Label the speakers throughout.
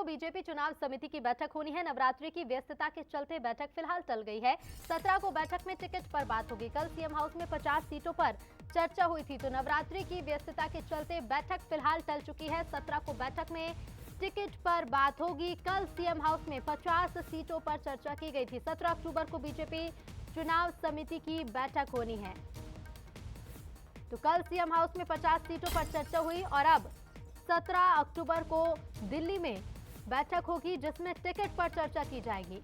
Speaker 1: BJP चुनाव समिति की बैठक होनी है। नवरात्रि की व्यस्तता के चलते बैठक फिलहाल टल गई है। 17 को बैठक में टिकट पर बात होगी। कल सीएम हाउस में 50 सीटों पर चर्चा हुई थी, तो नवरात्रि की व्यस्तता के चलते बैठक फिलहाल टल चुकी है। 17 को बैठक में टिकट पर बात होगी। कल सीएम हाउस में 50 सीटों पर चर्चा की गई थी। 17 अक्टूबर को बीजेपी चुनाव समिति की बैठक होनी है। तो कल सीएम हाउस में 50 सीटों पर चर्चा हुई और अब 17 अक्टूबर को दिल्ली में बैठक होगी, जिसमें टिकट पर चर्चा की जाएगी।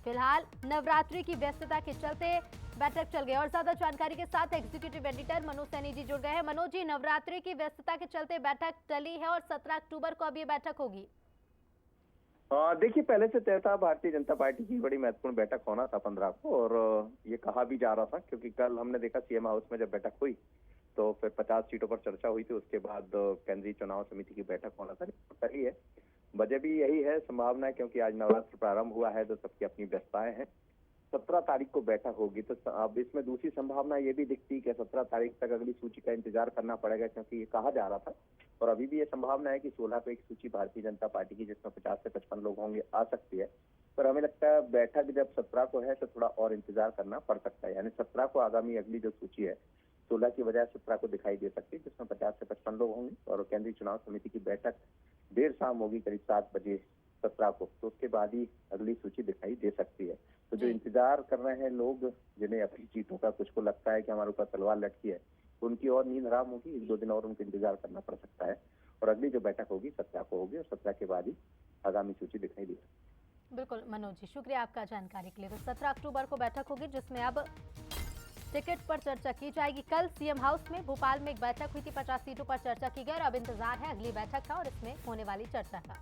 Speaker 1: फिलहाल नवरात्रि की व्यस्तता के चलते बैठक चल गई और ज्यादा जानकारी के साथ एग्जीक्यूटिव एडिटर मनोज सैनी जी जुड़ गए हैं। मनोज जी, नवरात्रि की व्यस्तता के चलते बैठक टली है और 17 अक्टूबर को अब ये बैठक होगी।
Speaker 2: देखिए, पहले से तय था भारतीय जनता पार्टी की बड़ी महत्वपूर्ण बैठक होना था 15 को, और ये कहा भी जा रहा था क्योंकि कल हमने देखा सीएम हाउस में जब बैठक हुई तो फिर 50 सीटों पर चर्चा हुई थी। उसके बाद केंद्रीय चुनाव समिति की बैठक होना था, सही है। वजह भी यही है, संभावना है, क्योंकि आज नवरात्र प्रारंभ हुआ है तो सबकी अपनी व्यस्तताएं हैं। 17 तारीख को बैठक होगी, तो अब इसमें दूसरी संभावना ये भी दिखती है कि 17 तारीख तक अगली सूची का इंतजार करना पड़ेगा, क्योंकि ये कहा जा रहा था और अभी भी ये संभावना है कि 16 को एक सूची भारतीय जनता पार्टी की जिसमें 50 से 55 लोग होंगे आ सकती है। पर हमें लगता है बैठक जब 17 को है तो थोड़ा और इंतजार करना पड़ सकता है। यानी 17 को आगामी अगली जो सूची है 16 की बजाय 17 को दिखाई दे सकती है, जिसमें 50 से 55 लोग होंगे और केंद्रीय चुनाव समिति की बैठक देर शाम होगी, करीब 7 बजे 17 को। तो उसके बाद ही अगली सूची दिखाई दे सकती है। तो जो इंतजार कर रहे हैं लोग, जिन्हें अपनी सीटों का कुछ को लगता है कि हमारे ऊपर तलवार लटकी है, उनकी और नींद हराम होगी। 1-2 दिन और उनको इंतजार करना पड़ सकता है और अगली जो बैठक होगी 17 को होगी और 17 के बाद ही आगामी सूची दिखाई दे सकती है।
Speaker 1: बिल्कुल मनोज जी, शुक्रिया आपका जानकारी के लिए। तो 17 अक्टूबर को बैठक होगी, जिसमें अब टिकट पर चर्चा की जाएगी। कल सीएम हाउस में भोपाल में एक बैठक हुई थी, 50 सीटों पर चर्चा की गई और अब इंतजार है अगली बैठक का और इसमें होने वाली चर्चा का।